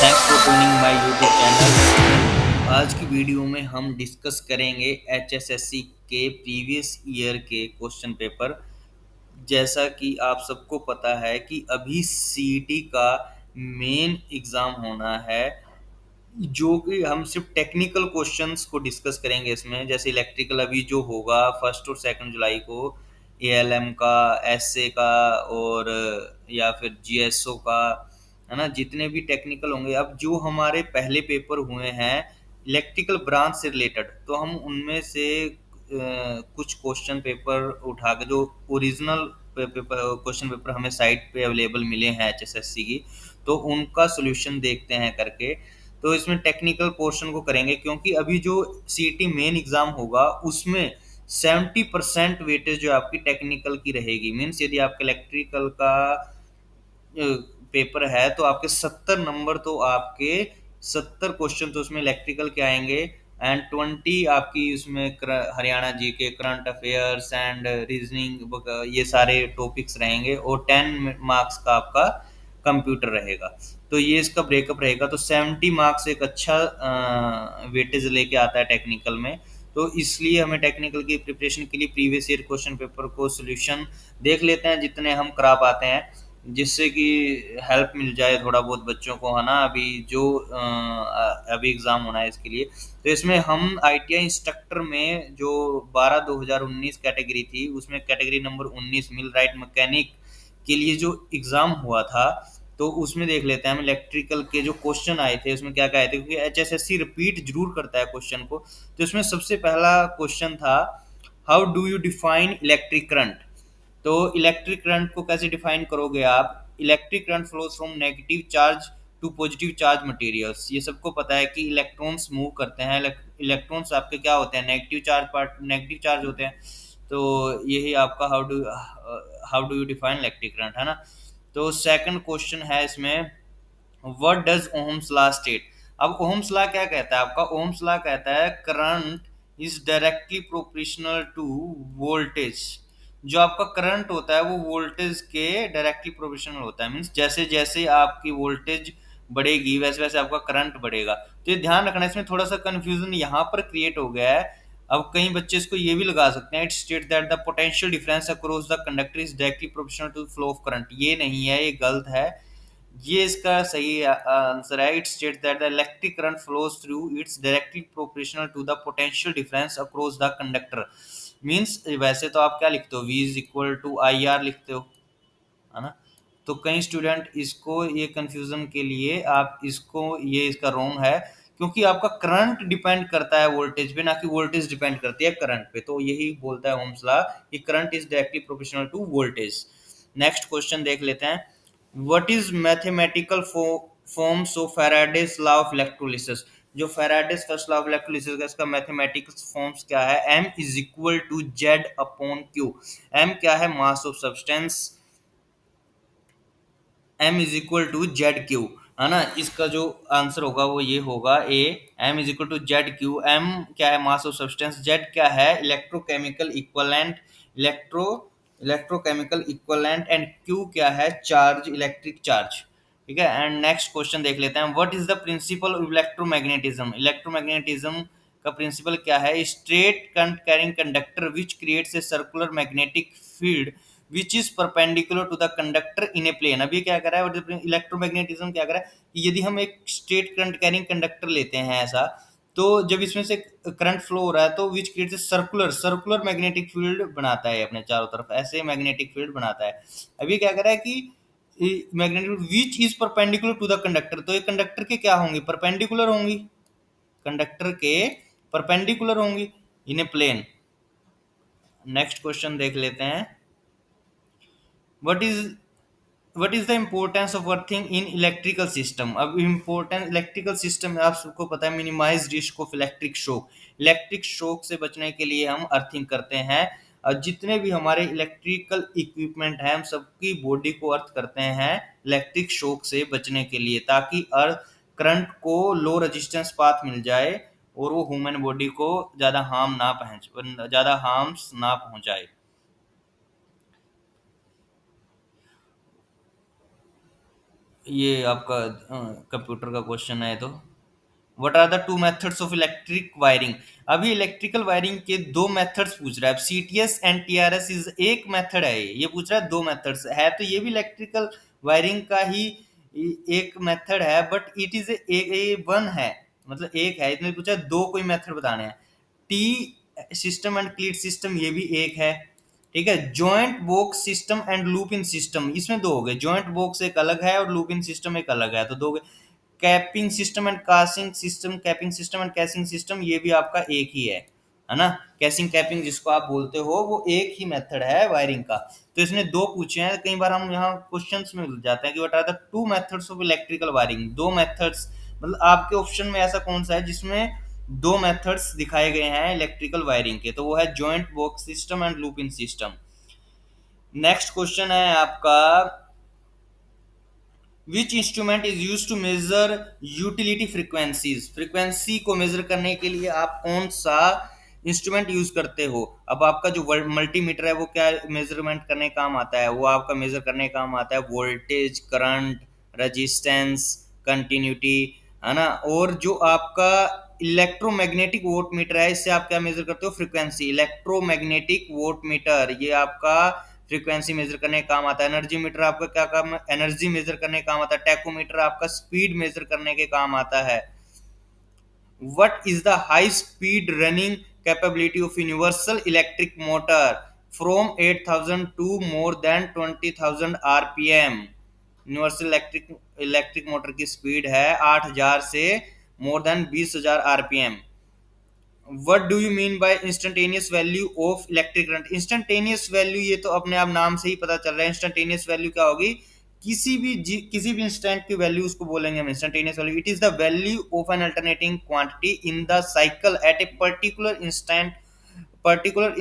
Thanks for tuning my YouTube channel. आज की video में हम डिस्कस करेंगे एचएसएससी के प्रीवियस ईयर के क्वेश्चन पेपर। जैसा कि आप सबको पता है कि अभी सीईटी का मेन एग्ज़ाम होना है, जो कि हम सिर्फ टेक्निकल क्वेश्चंस को डिस्कस करेंगे इसमें। जैसे इलेक्ट्रिकल अभी जो होगा 1 और 2 जुलाई को, एएलएम का, एसए का और या फिर जीएसओ का, है ना, जितने भी टेक्निकल होंगे। अब जो हमारे पहले पेपर हुए हैं इलेक्ट्रिकल ब्रांच से रिलेटेड, तो हम उनमें से कुछ क्वेश्चन पेपर उठा के, जो ओरिजिनल क्वेश्चन पेपर हमें साइट पे अवेलेबल मिले हैं एचएसएससी की, तो उनका सोल्यूशन देखते हैं करके। तो इसमें टेक्निकल पोर्शन को करेंगे, क्योंकि अभी जो सीईटी मेन एग्जाम होगा उसमें 70% वेटेज जो आपकी टेक्निकल की रहेगी। मीन्स यदि आपके इलेक्ट्रिकल का पेपर है तो आपके 70 नंबर, तो आपके 70 क्वेश्चन तो उसमें इलेक्ट्रिकल के आएंगे, एंड 20 आपकी उसमें हरियाणा जी के करंट अफेयर्स एंड रीजनिंग, ये सारे टॉपिक्स रहेंगे, और 10 मार्क्स का आपका कंप्यूटर रहेगा। तो ये इसका ब्रेकअप रहेगा। तो 70 मार्क्स एक अच्छा वेटेज लेके आता है टेक्निकल में। तो इसलिए हमें टेक्निकल की प्रिपरेशन के लिए प्रीवियस ईयर क्वेश्चन पेपर को सोल्यूशन देख लेते हैं जितने हम करा पाते हैं, जिससे कि हेल्प मिल जाए थोड़ा बहुत बच्चों को, है ना। अभी जो अभी एग्ज़ाम होना है इसके लिए, तो इसमें हम आईटीआई इंस्ट्रक्टर में जो 12/2019 कैटेगरी थी, उसमें कैटेगरी नंबर 19 मिल राइट मैकेनिक के लिए जो एग्ज़ाम हुआ था, तो उसमें देख लेते हैं हम इलेक्ट्रिकल के जो क्वेश्चन आए थे उसमें क्या क्या आए थे, क्योंकि एचएसएससी रिपीट जरूर करता है क्वेश्चन को। तो इसमें सबसे पहला क्वेश्चन था, how do you define electric current. तो इलेक्ट्रिक करंट को कैसे डिफाइन करोगे आप? Electric current flows from negative charge to positive charge materials. ये सबको पता है कि इलेक्ट्रॉन्स मूव करते हैं। इलेक्ट्रॉन्स आपके क्या होते हैं? Negative charge part, negative charge होते हैं। तो यही आपका how do you define electric current, है ना। तो सेकंड क्वेश्चन है इसमें, what does Ohm's law state. अब ओम्स लॉ क्या कहता है आपका? ओम्स लॉ कहता है current is directly proportional to voltage. जो आपका करंट होता है वो वोल्टेज के डायरेक्टली प्रोपोर्शनल होता है। मीन्स जैसे जैसे आपकी वोल्टेज बढ़ेगी वैसे वैसे आपका करंट बढ़ेगा। तो ये ध्यान रखना। इसमें थोड़ा सा कंफ्यूजन यहाँ पर क्रिएट हो गया है। अब कई बच्चे इसको ये भी लगा सकते हैं, it state that the potential difference across the conductor is directly proportional to flow of current. ये नहीं है, ये गलत है। ये इसका सही आंसर है। It states that the electric current flows through its directly proportional to the potential difference across the conductor. Means वैसे तो आप क्या लिखते हो? V is equal to I R लिखते हो, है ना। तो कई स्टूडेंट इसको, ये कंफ्यूजन के लिए आप इसको, ये इसका रॉन्ग है, क्योंकि आपका करंट डिपेंड करता है वोल्टेज पे, ना कि वोल्टेज डिपेंड करती है करंट पे। तो यही बोलता है ओम्स लॉ कि current is directly proportional to voltage. Next question देख लेते हैं, what is mathematical forms of Faraday's law of electrolysis. जो Faraday's first law of electrolysis का इसका मैथमेटिकल फॉर्म्स क्या है? m is equal to Z upon Q. m क्या है? Mass of substance. m is equal to Z Q, है ना। इसका जो आंसर होगा वो ये होगा A. m is equal to Z Q. m क्या है? Mass of substance. z क्या है? Electrochemical equivalent, electro electrochemical equivalent, and q क्या है? Charge, electric charge. ठीक है। एंड नेक्स्ट क्वेश्चन देख लेते हैं, what is the principle of electromagnetism. Electromagnetism का प्रिंसिपल क्या है? Straight current carrying conductor which creates a circular magnetic field which is perpendicular to the conductor in a plane. अब ये क्या कर रहा है? इलेक्ट्रोमैग्नेटिज्म क्या कर रहा है कि यदि हम एक स्ट्रेट करंट कैरिंग कंडक्टर लेते हैं ऐसा, तो जब इसमें से करंट फ्लो हो रहा है तो which creates circular circular magnetic field बनाता है अपने चारों तरफ, ऐसे मैग्नेटिक फील्ड बनाता है। अब ये क्या कर रहा है कि magnetic which is perpendicular to the conductor, तो ये कंडक्टर के क्या होंगी? परपेंडिकुलर होंगी, कंडक्टर के परपेंडिकुलर होंगी in a plane. Next question देख लेते हैं, what is what is the importance of earthing in electrical system. अब इम्पोर्टेंस इलेक्ट्रिकल सिस्टम में आप सबको पता है, minimize risk of electric shock. Electric shock से बचने के लिए हम अर्थिंग करते हैं, और जितने भी हमारे इलेक्ट्रिकल इक्विपमेंट हैं हम सबकी बॉडी को अर्थ करते हैं इलेक्ट्रिक शॉक से बचने के लिए, ताकि अर्थ करंट को लो रेजिस्टेंस पाथ मिल जाए और वो ह्यूमन बॉडी को ज़्यादा हार्म्स ना पहुंचाए। ये आपका कंप्यूटर का क्वेश्चन है तो। What are the two methods of electric wiring. अभी इलेक्ट्रिकल वायरिंग के दो मेथड्स पूछ रहा है। सीटीएस एंड टीआरएस इज एक मेथड है, ये पूछ रहा है दो मेथड्स है, तो ये भी इलेक्ट्रिकल वायरिंग का ही एक मेथड है, but it is a one है, मतलब एक है, इसने पूछा दो कोई मेथड बताने हैं। टी सिस्टम एंड क्लीट सिस्टम ये भी एक है, ठीक है। Joint box system and loop in system, इसमें दो हो गए, जॉइंट बॉक्स एक अलग है और लूप इन सिस्टम एक अलग है, तो दो। Capping system and casing system, capping system and casing system ये भी आपका एक ही है ना। कैसिंग कैपिंग जिसको आप बोलते हो वो एक ही मेथड है वायरिंग का। तो इसने दो पूछे हैं, कई बार हम यहाँ क्वेश्चंस में मिल जाते हैं कि what are the two methods of electrical wiring, दो मेथड्स, मतलब आपके ऑप्शन में ऐसा कौन सा है जिसमें दो मेथड्स दिखाए गए हैं इलेक्ट्रिकल वायरिंग के, तो वो है joint box system and loop in system. Next question है आपका, which instrument is use to measure utility frequencies. Frequency को मेजर करने के लिए आप कौन सा इंस्ट्रूमेंट यूज करते हो। अब आपका जो मल्टीमीटर है वो क्या मेजरमेंट करने काम आता है, वो आपका मेजर करने काम आता है वोल्टेज, करंट, रेजिस्टेंस, कंटिन्यूटी, है ना। और जो आपका इलेक्ट्रोमैग्नेटिक वोट मीटर है, इससे आप क्या मेजर करते हो, फ्रीक्वेंसी। इलेक्ट्रोमैग्नेटिक वोट मीटर ये आपका फ्रीक्वेंसी मेजर करने का काम आता है। एनर्जी मीटर आपका क्या काम है, एनर्जी मेजर करने का काम आता है। टैकोमीटर आपका स्पीड मेजर करने के काम आता है। What is the high speed running capability of universal electric motor from 8000 to more than 20,000 RPM. Universal electric motor की स्पीड है 8000 से more than 20,000 RPM. What do you mean by instantaneous value of electric current. Instantaneous value ये तो अपने आप नाम से ही पता चल रहा है, इंस्टेंटेनियस वैल्यू क्या होगी, किसी भी इंस्टेंट की वैल्यू उसको बोलेंगे हम instantaneous value. It is the value of an alternating quantity in the cycle at a particular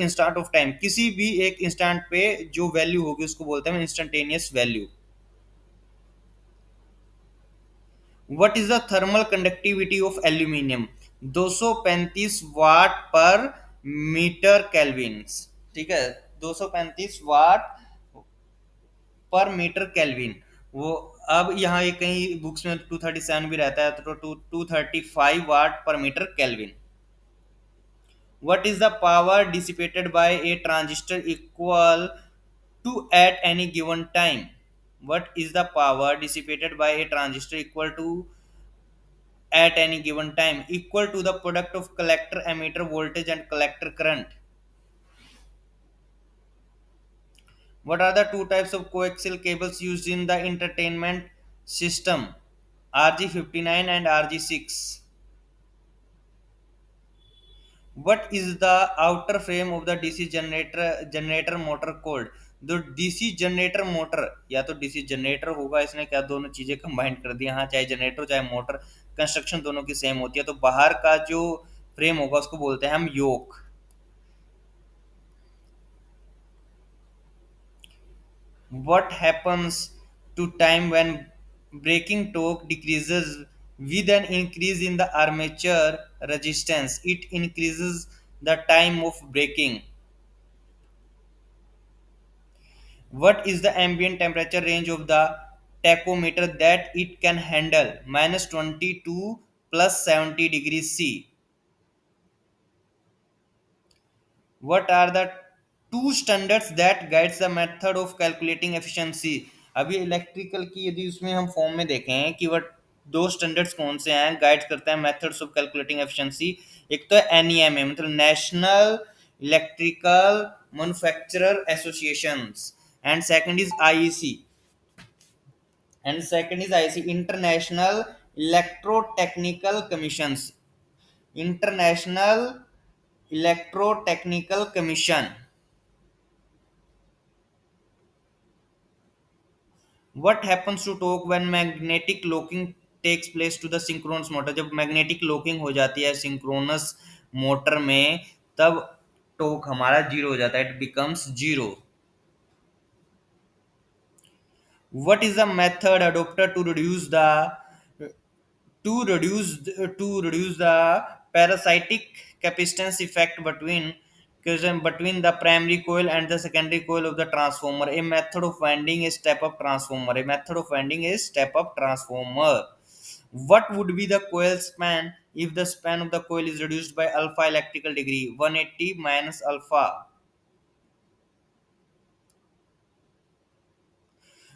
instant of time. किसी भी एक इंस्टेंट पे जो वैल्यू होगी उसको बोलते हैं instantaneous value. What is the thermal conductivity of aluminium. 235 watt पर मीटर केल्विन, ठीक है, 235 वाट पर मीटर केल्विन। वो अब यहाँ ये कहीं बुक्स में 237 भी रहता है, तो 235 वाट पर metre kelvin. What is the power dissipated by a transistor equal to at any given time. what is the power dissipated by a transistor equal to at any given time, equal to the product of collector emitter voltage and collector current. What are the two types of coaxial cables used in the entertainment system, RG59 and RG6? What is the outer frame of the DC generator motor called? जो DC generator motor, या तो DC generator होगा, इसने क्या दोनों चीजें combine कर दी, हाँ, चाहे जनरेटर चाहे मोटर, कंस्ट्रक्शन दोनों की सेम होती है, तो बाहर का जो फ्रेम होगा उसको बोलते हैं हम योक। What happens to time when braking torque decreases with an increase in the armature resistance? It increases the time of braking. What is the ambient temperature range of the tachometer that it can handle? -20 to +70 degrees C. What are the two standards that guides the method of calculating efficiency। अभी electrical की यदि उसमें हम form में देखें कि what दो standards कौन से हैं गाइड करते हैं मेथड्स ऑफ कैलकुलेटिंग एफिशिएंसी। एक तो है एनईएमए, मतलब national electrical manufacturer associations, and second is IEC, international electrotechnical commissions, international electrotechnical commission. What happens to torque when magnetic locking takes place to the synchronous motor। जब magnetic locking हो जाती है synchronous motor में, तब टोक हमारा zero हो जाता है, it becomes zero. What is the method adopted to reduce the parasitic capacitance effect between Question between the primary coil and the secondary coil of the transformer. A method of winding a step-up transformer. A method of winding a step-up transformer. What would be the coil span if the span of the coil is reduced by alpha electrical degree? 180 minus alpha.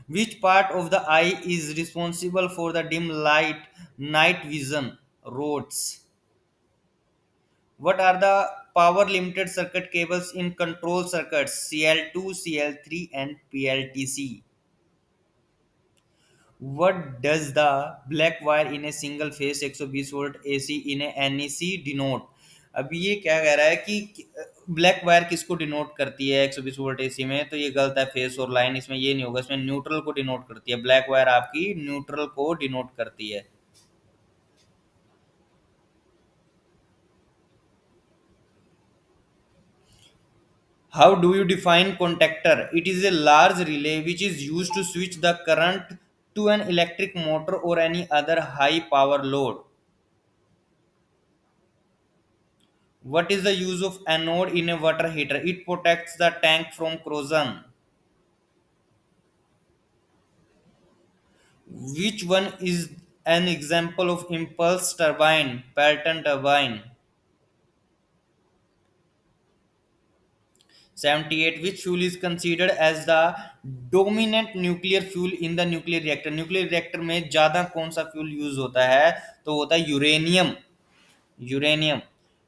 Which part of the eye is responsible for the dim light night vision? Roads. What are the power limited circuit cables in control circuits? CL2, CL3 and PLTC. What does the black wire in a single phase 120 volt AC in a NEC denote? अब ये क्या कह रहा है कि black wire किसको denote करती है 120 वोल्ट एसी में? तो ये गलत है, फेस और लाइन इसमें ये नहीं होगा, इसमें न्यूट्रल को डिनोट करती है। ब्लैक वायर आपकी न्यूट्रल को डिनोट करती है। How do you define contactor? It is a large relay which is used to switch the current to an electric motor or any other high power load. What is the use of anode in a water heater? It protects the tank from corrosion. Which one is an example of impulse turbine? Pelton turbine. 78. Which fuel is considered as the dominant nuclear fuel in the nuclear reactor? Nuclear reactor में ज़्यादा कौन सा fuel use होता है? तो होता है uranium. Uranium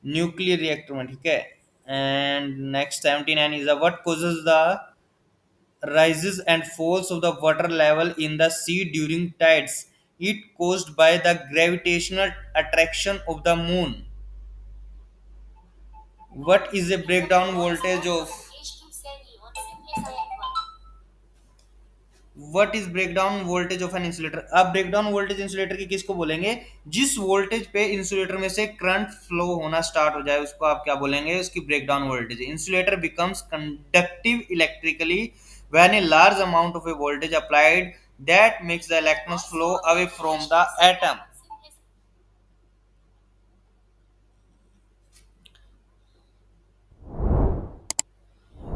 nuclear reactor में, ठीक है। And next 79 is what causes the rises and falls of the water level in the sea during tides? It caused by the gravitational attraction of the moon. What is a breakdown voltage of what is breakdown voltage of an insulator? अब breakdown voltage insulator की किसको बोलेंगे? जिस voltage पे insulator में से current flow होना start हो जाए उसको आप क्या बोलेंगे? उसकी breakdown voltage. Insulator becomes conductive electrically when a large amount of A voltage applied that makes the electrons flow away from the atom.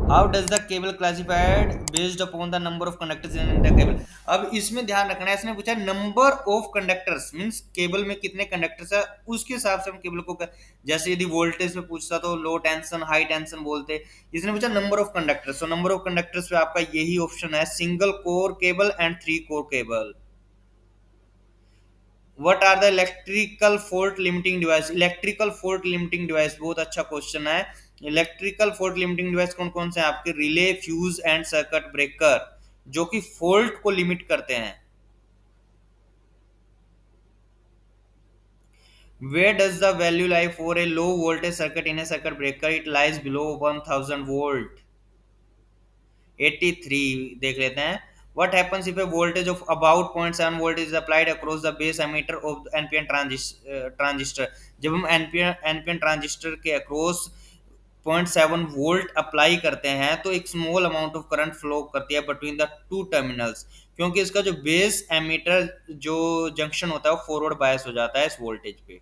How does the cable classified based upon the number of conductors in the cable? अब इसमें ध्यान रखना है, इसने पूछा number of conductors means cable में कितने conductors है, उसके हिसाब से हम केबल को जैसे यदि वोल्टेज में पूछता तो लो टेंशन हाई टेंशन बोलते। इसने पूछा नंबर ऑफ कंडक्टर्स, तो नंबर ऑफ कंडक्टर्स पे आपका यही ऑप्शन है, single core cable and 3 core cable. What are the electrical fault limiting device? Electrical fault limiting device, बहुत अच्छा क्वेश्चन है। इलेक्ट्रिकल फॉल्ट लिमिटिंग डिवाइस कौन कौन से हैं आपके? Relay, fuse and circuit breaker, जो कि फॉल्ट को लिमिट करते हैं। Where does the value lie for a low voltage circuit in a circuit breaker? It lies below 1000 volt. 83 देख लेते हैं। What happens if a voltage of about 0.7 volt is applied across the base emitter of the NPN transistor? जब हम NPN transistor के across 0.7 volt apply करते हैं तो एक small amount of current flow करती है बिटवीन द टू टर्मिनल्स, क्योंकि इसका जो बेस एमीटर जो जंक्शन होता है वो फॉरवर्ड बायस हो जाता है इस वोल्टेज पे।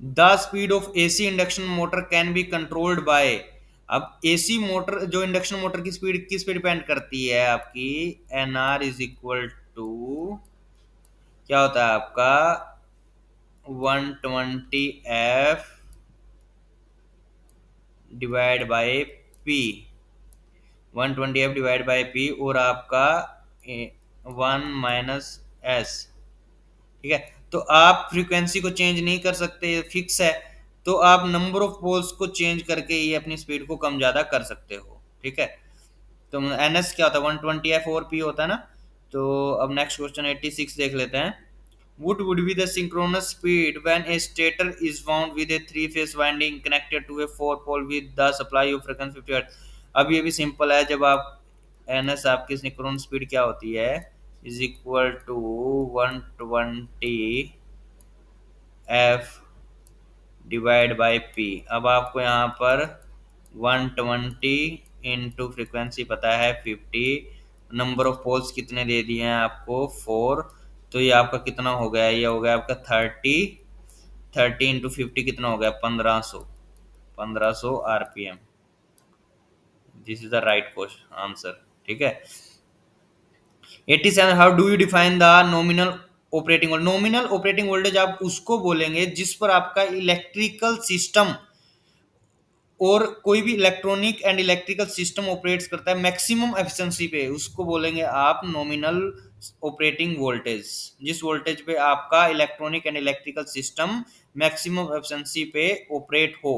The speed of AC induction motor can be controlled by. अब एसी मोटर जो इंडक्शन मोटर की स्पीड किस पे डिपेंड करती है आपकी? N R is equal to क्या होता है आपका 120F divide by P. 120F divide by P और आपका 1 - S, ठीक है। तो आप फ्रीक्वेंसी को चेंज नहीं कर सकते, फिक्स है। तो आप नंबर ऑफ पोल्स को चेंज करके ये अपनी स्पीड को कम ज्यादा कर सकते हो, ठीक है। तो NS क्या होता है? 120F और P होता है ना। तो अब नेक्स्ट क्वेश्चन 86 देख लेते हैं। would be the synchronous speed when a stator is wound with a 3-phase winding connected to a 4-pole with the supply of frequency 50 Hz? अब ये भी सिंपल है, जब आप NS आपकी सिंक्रोनस स्पीड क्या होती है is equal to 120F divide by P। अब आपको यहाँ पर 120 इंटू फ्रिक्वेंसी पता है 50, नंबर ऑफ पोल्स कितने दे दिए हैं आपको 4, तो ये आपका कितना हो गया? ये हो गया आपका 30 30 × 50 कितना हो गया? 1500। 1500 RPM। This is the right question answer. ठीक है। 87, how do you define the nominal operating voltage? Nominal operating voltage आप उसको बोलेंगे जिस पर आपका इलेक्ट्रिकल सिस्टम और कोई भी electronic and electrical system operates करता है मैक्सिमम एफिशिएंसी पे, उसको बोलेंगे आप नॉमिनल ऑपरेटिंग वोल्टेज। जिस वोल्टेज पे आपका electronic and electrical system maximum efficiency पे ऑपरेट हो।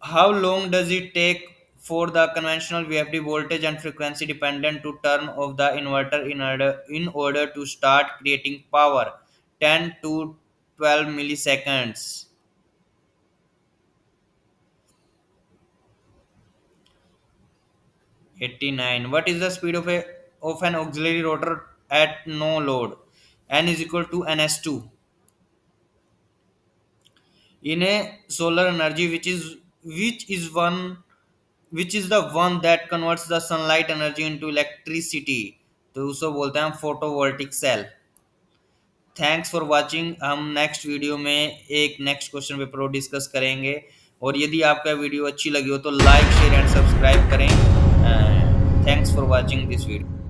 How long does it take for the conventional VFD voltage and frequency dependent to turn off the inverter in order to start creating power? 10 to 12 milliseconds. 89. What is the speed of an auxiliary rotor at no load? N is equal to ns2. In a solar energy, which is the one that converts the sunlight energy into electricity, तो उसको बोलते हैं photovoltaic cell. Thanks for watching. हम next video में एक next question paper को discuss करेंगे। और यदि आपका वीडियो अच्छी लगी हो तो लाइक शेयर एंड सब्सक्राइब करें। Thanks for watching this video.